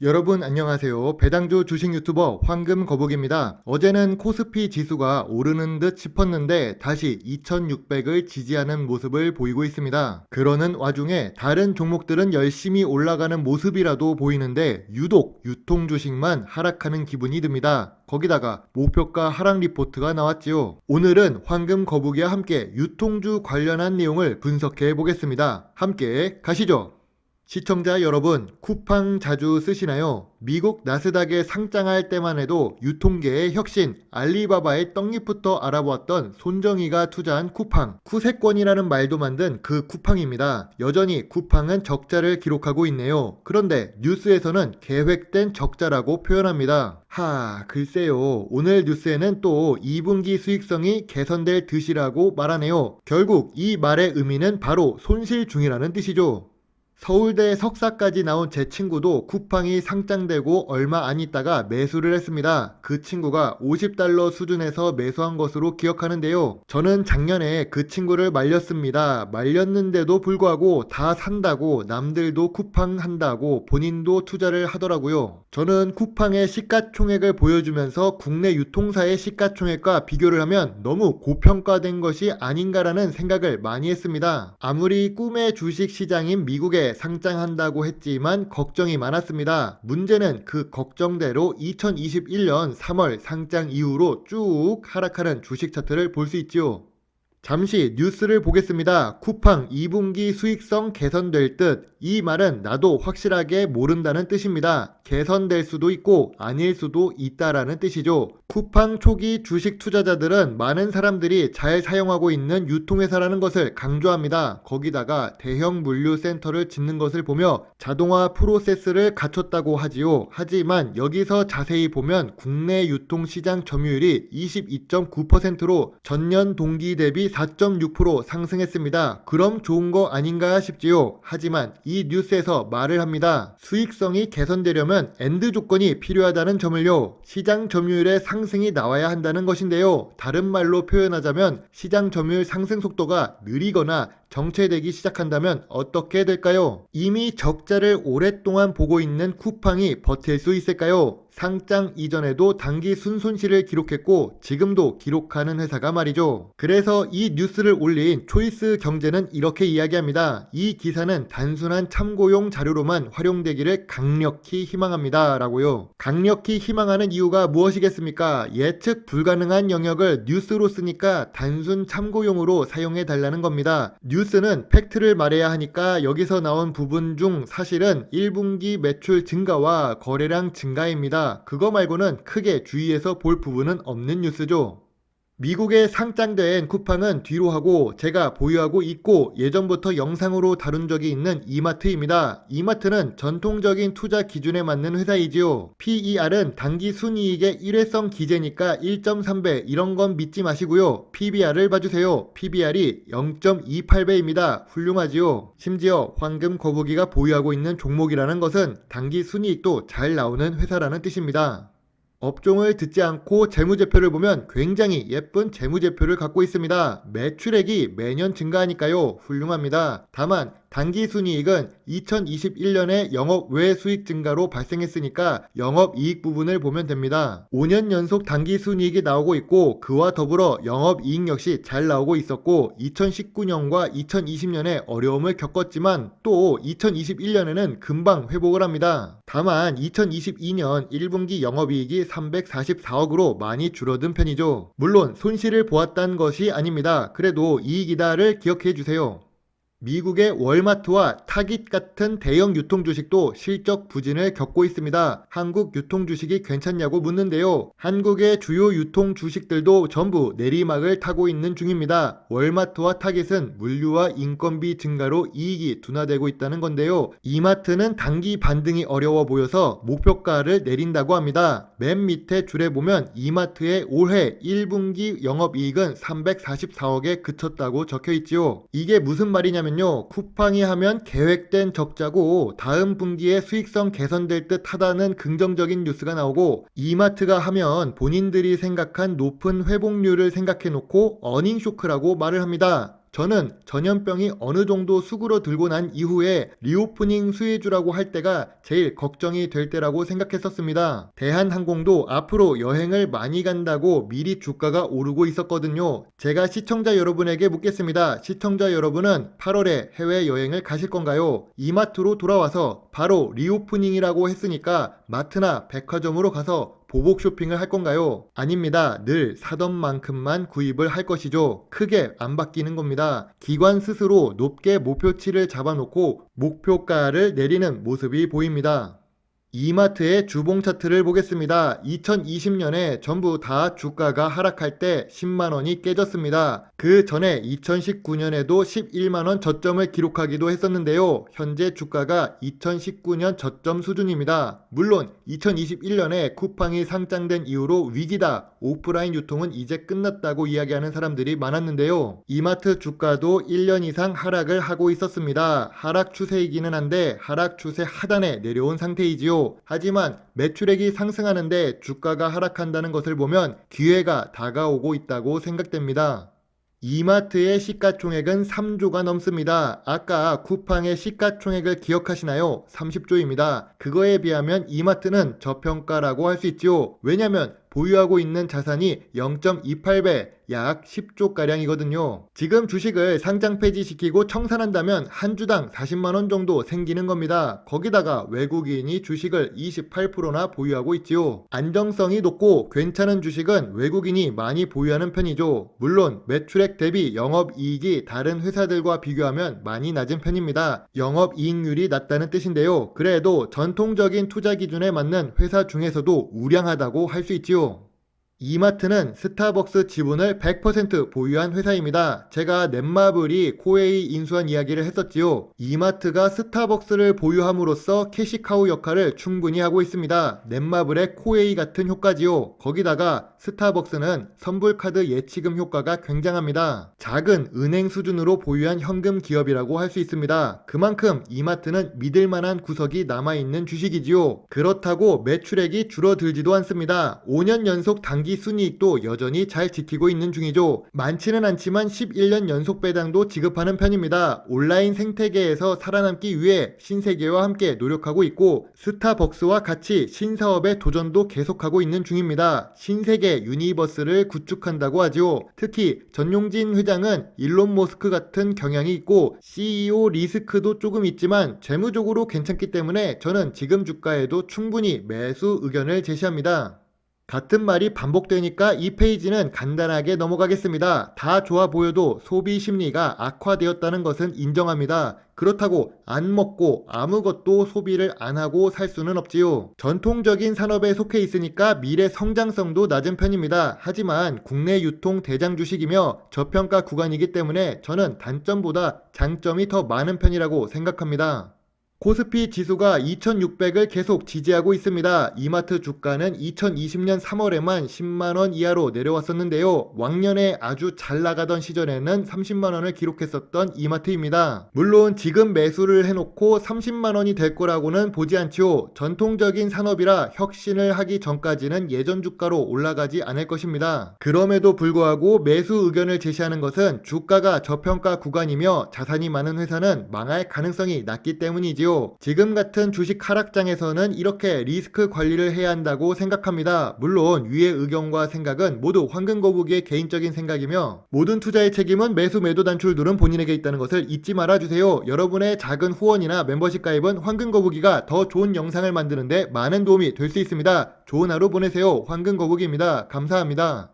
여러분 안녕하세요. 배당주 주식 유튜버 황금거북입니다. 어제는 코스피 지수가 오르는 듯 싶었는데 다시 2600을 지지하는 모습을 보이고 있습니다. 그러는 와중에 다른 종목들은 열심히 올라가는 모습이라도 보이는데 유독 유통 주식만 하락하는 기분이 듭니다. 거기다가 목표가 하락 리포트가 나왔지요. 오늘은 황금거북이와 함께 유통주 관련한 내용을 분석해 보겠습니다. 함께 가시죠. 시청자 여러분, 쿠팡 자주 쓰시나요? 미국 나스닥에 상장할 때만 해도 유통계의 혁신, 알리바바의 떡잎부터 알아보았던 손정희가 투자한 쿠팡, 쿠세권이라는 말도 만든 그 쿠팡입니다. 여전히 쿠팡은 적자를 기록하고 있네요. 그런데 뉴스에서는 계획된 적자라고 표현합니다. 글쎄요. 오늘 뉴스에는 또 2분기 수익성이 개선될 듯이라고 말하네요. 결국 이 말의 의미는 바로 손실 중이라는 뜻이죠. 서울대 석사까지 나온 제 친구도 쿠팡이 상장되고 얼마 안 있다가 매수를 했습니다. 그 친구가 $50 수준에서 매수한 것으로 기억하는데요. 저는 작년에 그 친구를 말렸습니다. 말렸는데도 불구하고 다 산다고 남들도 쿠팡 한다고 본인도 투자를 하더라고요. 저는 쿠팡의 시가총액을 보여주면서 국내 유통사의 시가총액과 비교를 하면 너무 고평가된 것이 아닌가라는 생각을 많이 했습니다. 아무리 꿈의 주식 시장인 미국에 상장한다고 했지만 걱정이 많았습니다. 문제는 그 걱정대로 2021년 3월 상장 이후로 쭉 하락하는 주식 차트를 볼 수 있지요. 잠시 뉴스를 보겠습니다. 쿠팡 2분기 수익성 개선될 듯. 이 말은 나도 확실하게 모른다는 뜻입니다. 개선될 수도 있고 아닐 수도 있다라는 뜻이죠. 쿠팡 초기 주식 투자자들은 많은 사람들이 잘 사용하고 있는 유통회사라는 것을 강조합니다. 거기다가 대형 물류센터를 짓는 것을 보며 자동화 프로세스를 갖췄다고 하지요. 하지만 여기서 자세히 보면 국내 유통시장 점유율이 22.9%로 전년 동기 대비 4.6% 상승했습니다. 그럼 좋은 거 아닌가 싶지요. 하지만 이 뉴스에서 말을 합니다. 수익성이 개선되려면 엔드 조건이 필요하다는 점을요. 시장 점유율의 상승이 나와야 한다는 것인데요. 다른 말로 표현하자면 시장 점유율 상승 속도가 느리거나 정체되기 시작한다면 어떻게 될까요? 이미 적자를 오랫동안 보고 있는 쿠팡이 버틸 수 있을까요? 상장 이전에도 단기 순손실을 기록했고 지금도 기록하는 회사가 말이죠. 그래서 이 뉴스를 올린 초이스 경제는 이렇게 이야기합니다. 이 기사는 단순한 참고용 자료로만 활용되기를 강력히 희망합니다. 라고요. 강력히 희망하는 이유가 무엇이겠습니까? 예측 불가능한 영역을 뉴스로 쓰니까 단순 참고용으로 사용해 달라는 겁니다. 뉴스는 팩트를 말해야 하니까 여기서 나온 부분 중 사실은 1분기 매출 증가와 거래량 증가입니다. 그거 말고는 크게 주의해서 볼 부분은 없는 뉴스죠. 미국에 상장된 쿠팡은 뒤로 하고 제가 보유하고 있고 예전부터 영상으로 다룬 적이 있는 이마트입니다. 이마트는 전통적인 투자 기준에 맞는 회사이지요. PER은 단기 순이익의 일회성 기재니까 1.3배 이런 건 믿지 마시고요. PBR을 봐주세요. PBR이 0.28배입니다. 훌륭하지요. 심지어 황금거북이가 보유하고 있는 종목이라는 것은 단기 순이익도 잘 나오는 회사라는 뜻입니다. 업종을 듣지 않고 재무제표를 보면 굉장히 예쁜 재무제표를 갖고 있습니다. 매출액이 매년 증가하니까요. 훌륭합니다. 다만 단기 순이익은 2021년에 영업 외 수익 증가로 발생했으니까 영업이익 부분을 보면 됩니다. 5년 연속 단기 순이익이 나오고 있고 그와 더불어 영업이익 역시 잘 나오고 있었고 2019년과 2020년에 어려움을 겪었지만 또 2021년에는 금방 회복을 합니다. 다만 2022년 1분기 영업이익이 344억으로 많이 줄어든 편이죠. 물론 손실을 보았다는 것이 아닙니다. 그래도 이익이다를 기억해 주세요. 미국의 월마트와 타깃 같은 대형 유통주식도 실적 부진을 겪고 있습니다. 한국 유통주식이 괜찮냐고 묻는데요. 한국의 주요 유통주식들도 전부 내리막을 타고 있는 중입니다. 월마트와 타깃은 물류와 인건비 증가로 이익이 둔화되고 있다는 건데요. 이마트는 단기 반등이 어려워 보여서 목표가를 내린다고 합니다. 맨 밑에 줄에 보면 이마트의 올해 1분기 영업이익은 344억에 그쳤다고 적혀있지요. 이게 무슨 말이냐면 쿠팡이 하면 계획된 적자고 다음 분기에 수익성 개선될 듯 하다는 긍정적인 뉴스가 나오고 이마트가 하면 본인들이 생각한 높은 회복률을 생각해 놓고 어닝 쇼크라고 말을 합니다. 저는 전염병이 어느 정도 수그러들고 난 이후에 리오프닝 수혜주라고 할 때가 제일 걱정이 될 때라고 생각했었습니다. 대한항공도 앞으로 여행을 많이 간다고 미리 주가가 오르고 있었거든요. 제가 시청자 여러분에게 묻겠습니다. 시청자 여러분은 8월에 해외여행을 가실 건가요? 이마트로 돌아와서 바로 리오프닝이라고 했으니까 마트나 백화점으로 가서 보복 쇼핑을 할 건가요? 아닙니다. 늘 사던 만큼만 구입을 할 것이죠. 크게 안 바뀌는 겁니다. 기관 스스로 높게 목표치를 잡아놓고 목표가를 내리는 모습이 보입니다. 이마트의 주봉 차트를 보겠습니다. 2020년에 전부 다 주가가 하락할 때 10만원이 깨졌습니다. 그 전에 2019년에도 11만원 저점을 기록하기도 했었는데요. 현재 주가가 2019년 저점 수준입니다. 물론 2021년에 쿠팡이 상장된 이후로 위기다. 오프라인 유통은 이제 끝났다고 이야기하는 사람들이 많았는데요. 이마트 주가도 1년 이상 하락을 하고 있었습니다. 하락 추세이기는 한데 하락 추세 하단에 내려온 상태이지요. 하지만 매출액이 상승하는데 주가가 하락한다는 것을 보면 기회가 다가오고 있다고 생각됩니다. 이마트의 시가총액은 3조가 넘습니다. 아까 쿠팡의 시가총액을 기억하시나요? 30조입니다. 그거에 비하면 이마트는 저평가라고 할 수 있죠. 왜냐면 보유하고 있는 자산이 0.28배, 약 10조가량이거든요. 지금 주식을 상장 폐지시키고 청산한다면 한 주당 40만원 정도 생기는 겁니다. 거기다가 외국인이 주식을 28%나 보유하고 있지요. 안정성이 높고 괜찮은 주식은 외국인이 많이 보유하는 편이죠. 물론 매출액 대비 영업이익이 다른 회사들과 비교하면 많이 낮은 편입니다. 영업이익률이 낮다는 뜻인데요. 그래도 전통적인 투자 기준에 맞는 회사 중에서도 우량하다고 할 수 있지요. 이마트는 스타벅스 지분을 100% 보유한 회사입니다. 제가 넷마블이 코웨이 인수한 이야기를 했었지요. 이마트가 스타벅스를 보유함으로써 캐시카우 역할을 충분히 하고 있습니다. 넷마블의 코웨이 같은 효과지요. 거기다가 스타벅스는 선불카드 예치금 효과가 굉장합니다. 작은 은행 수준으로 보유한 현금 기업이라고 할 수 있습니다. 그만큼 이마트는 믿을만한 구석이 남아있는 주식이지요. 그렇다고 매출액이 줄어들지도 않습니다. 5년 연속 단기 순이익도 여전히 잘 지키고 있는 중이죠. 많지는 않지만 11년 연속 배당도 지급하는 편입니다. 온라인 생태계에서 살아남기 위해 신세계와 함께 노력하고 있고 스타벅스와 같이 신사업의 도전도 계속하고 있는 중입니다. 신세계 유니버스를 구축한다고 하죠. 특히 전용진 회장은 일론 머스크 같은 경향이 있고 CEO 리스크도 조금 있지만 재무적으로 괜찮기 때문에 저는 지금 주가에도 충분히 매수 의견을 제시합니다. 같은 말이 반복되니까 이 페이지는 간단하게 넘어가겠습니다. 다 좋아 보여도 소비 심리가 악화되었다는 것은 인정합니다. 그렇다고 안 먹고 아무것도 소비를 안 하고 살 수는 없지요. 전통적인 산업에 속해 있으니까 미래 성장성도 낮은 편입니다. 하지만 국내 유통 대장 주식이며 저평가 구간이기 때문에 저는 단점보다 장점이 더 많은 편이라고 생각합니다. 코스피 지수가 2600을 계속 지지하고 있습니다. 이마트 주가는 2020년 3월에만 10만원 이하로 내려왔었는데요. 왕년에 아주 잘 나가던 시절에는 30만원을 기록했었던 이마트입니다. 물론 지금 매수를 해놓고 30만원이 될 거라고는 보지 않죠. 전통적인 산업이라 혁신을 하기 전까지는 예전 주가로 올라가지 않을 것입니다. 그럼에도 불구하고 매수 의견을 제시하는 것은 주가가 저평가 구간이며 자산이 많은 회사는 망할 가능성이 낮기 때문이지요. 지금 같은 주식 하락장에서는 이렇게 리스크 관리를 해야 한다고 생각합니다. 물론 위의 의견과 생각은 모두 황금거북이의 개인적인 생각이며 모든 투자의 책임은 매수 매도 단출들은 본인에게 있다는 것을 잊지 말아주세요. 여러분의 작은 후원이나 멤버십 가입은 황금거북이가 더 좋은 영상을 만드는데 많은 도움이 될 수 있습니다. 좋은 하루 보내세요. 황금거북이입니다. 감사합니다.